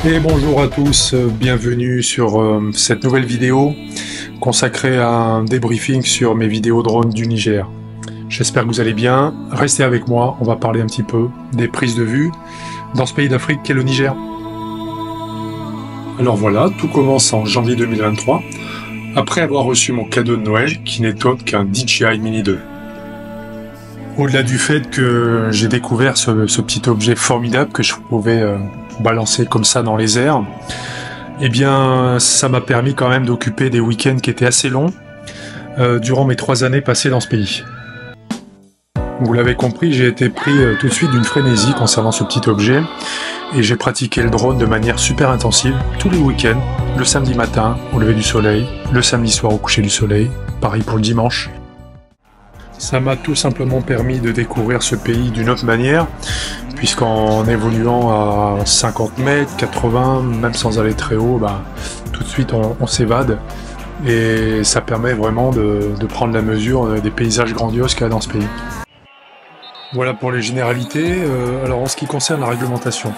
Et bonjour à tous, bienvenue sur cette nouvelle vidéo consacrée à un débriefing sur mes vidéos drone du Niger. J'espère que vous allez bien, restez avec moi, on va parler un petit peu des prises de vue dans ce pays d'Afrique qu'est le Niger. Alors voilà, tout commence en janvier 2023, après avoir reçu mon cadeau de Noël qui n'est autre qu'un DJI Mini 2. Au-delà du fait que j'ai découvert ce petit objet formidable que je pouvais balancer comme ça dans les airs, eh bien ça m'a permis quand même d'occuper des week-ends qui étaient assez longs durant mes 3 années passées dans ce pays. Vous l'avez compris, j'ai été pris tout de suite d'une frénésie concernant ce petit objet et j'ai pratiqué le drone de manière super intensive tous les week-ends, le samedi matin au lever du soleil, le samedi soir au coucher du soleil, pareil pour le dimanche. Ça m'a tout simplement permis de découvrir ce pays d'une autre manière, puisqu'en évoluant à 50 mètres, 80, même sans aller très haut, tout de suite on s'évade. Et ça permet vraiment de prendre la mesure des paysages grandioses qu'il y a dans ce pays. Voilà pour les généralités. Alors en ce qui concerne la réglementation,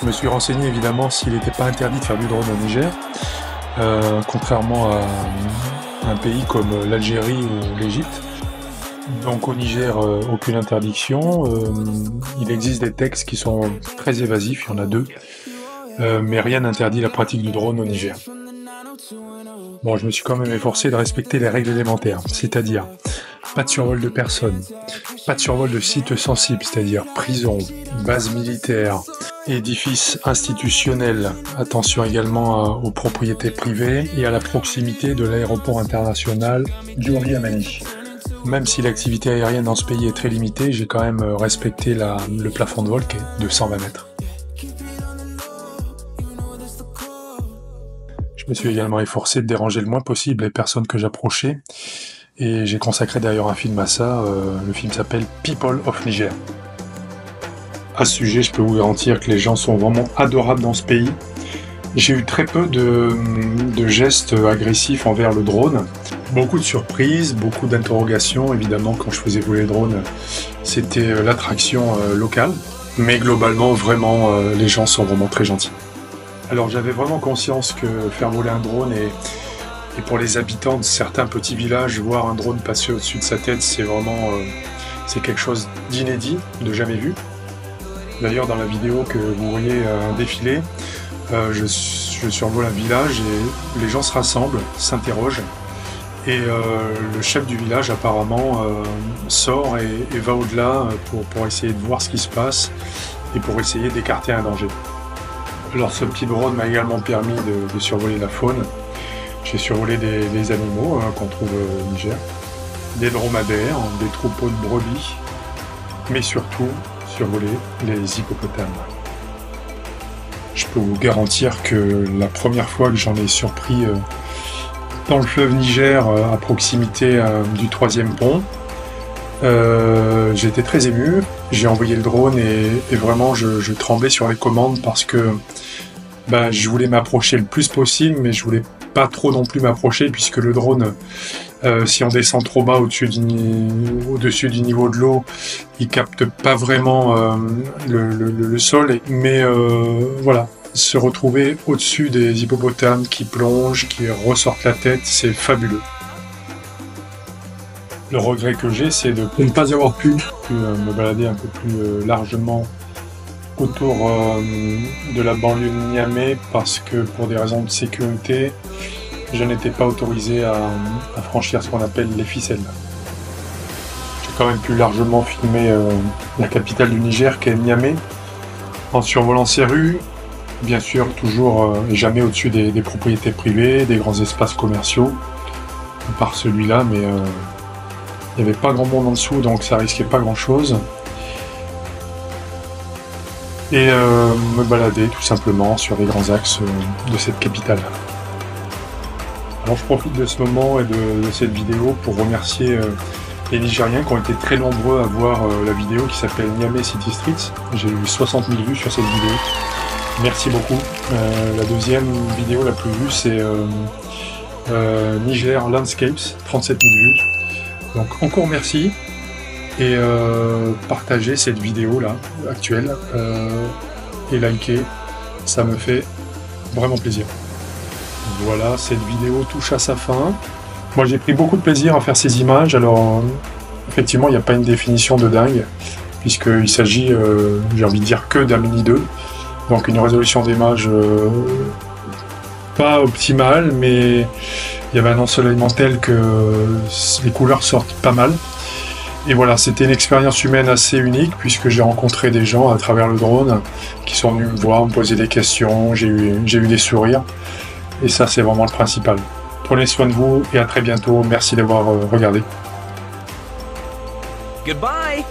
je me suis renseigné évidemment s'il n'était pas interdit de faire du drone au Niger, contrairement à un pays comme l'Algérie ou l'Égypte. Donc au Niger, aucune interdiction. Il existe des textes qui sont très évasifs, il y en a 2, mais rien n'interdit la pratique du drone au Niger. Bon, je me suis quand même efforcé de respecter les règles élémentaires, c'est-à-dire pas de survol de personnes, pas de survol de sites sensibles, c'est-à-dire prisons, bases militaires, édifices institutionnels. Attention également aux propriétés privées et à la proximité de l'aéroport international d'Uri Amani. Même si l'activité aérienne dans ce pays est très limitée, j'ai quand même respecté le plafond de vol qui est de 120 mètres. Je me suis également efforcé de déranger le moins possible les personnes que j'approchais, et j'ai consacré d'ailleurs un film à ça, le film s'appelle People of Niger. À ce sujet, je peux vous garantir que les gens sont vraiment adorables dans ce pays. J'ai eu très peu de gestes agressifs envers le drone. Beaucoup de surprises, beaucoup d'interrogations. Évidemment, quand je faisais voler le drone, c'était l'attraction locale. Mais globalement, vraiment, les gens sont vraiment très gentils. Alors j'avais vraiment conscience que faire voler un drone et pour les habitants de certains petits villages, voir un drone passer au-dessus de sa tête, c'est vraiment c'est quelque chose d'inédit, de jamais vu. D'ailleurs, dans la vidéo que vous voyez défiler, je survole un village et les gens se rassemblent, s'interrogent. Et le chef du village apparemment sort et va au-delà pour essayer de voir ce qui se passe et pour essayer d'écarter un danger. Alors ce petit drone m'a également permis de survoler la faune. J'ai survolé des animaux qu'on trouve au Niger, des dromadaires, des troupeaux de brebis, mais surtout survoler les hippopotames. Je peux vous garantir que la première fois que j'en ai surpris dans le fleuve Niger, à proximité du 3e pont, j'ai été très ému. J'ai envoyé le drone et vraiment je tremblais sur les commandes parce que je voulais m'approcher le plus possible, mais je voulais pas trop non plus m'approcher puisque le drone, si on descend trop bas au-dessus du niveau de l'eau, il capte pas vraiment le sol, mais voilà. Se retrouver au-dessus des hippopotames qui plongent, qui ressortent la tête, c'est fabuleux. Le regret que j'ai, c'est de ne pas avoir pu me balader un peu plus largement autour de la banlieue de Niamey parce que pour des raisons de sécurité, je n'étais pas autorisé à franchir ce qu'on appelle les ficelles. J'ai quand même pu largement filmer la capitale du Niger, qui est Niamey, en survolant ces rues. Bien sûr, toujours jamais au-dessus des propriétés privées, des grands espaces commerciaux, à part celui-là, mais il n'y avait pas grand monde en dessous, donc ça risquait pas grand-chose. Et me balader tout simplement sur les grands axes de cette capitale. Alors je profite de ce moment et de cette vidéo pour remercier les Nigériens qui ont été très nombreux à voir la vidéo qui s'appelle Niamey City Streets. J'ai eu 60 000 vues sur cette vidéo. Merci beaucoup. La deuxième vidéo la plus vue, c'est Niger Landscapes, 37 000 vues. Donc encore merci. Et partagez cette vidéo là, actuelle, et likez Ça me fait vraiment plaisir. Voilà, cette vidéo touche à sa fin. Moi, j'ai pris beaucoup de plaisir à faire ces images. Alors, effectivement, il n'y a pas une définition de dingue, puisqu'il s'agit, j'ai envie de dire, que d'un Mini 2. Donc, une résolution d'image pas optimale, mais il y avait un ensoleillement tel que les couleurs sortent pas mal. Et voilà, c'était une expérience humaine assez unique, puisque j'ai rencontré des gens à travers le drone qui sont venus me voir, me poser des questions, j'ai eu des sourires. Et ça, c'est vraiment le principal. Prenez soin de vous et à très bientôt. Merci d'avoir regardé. Goodbye!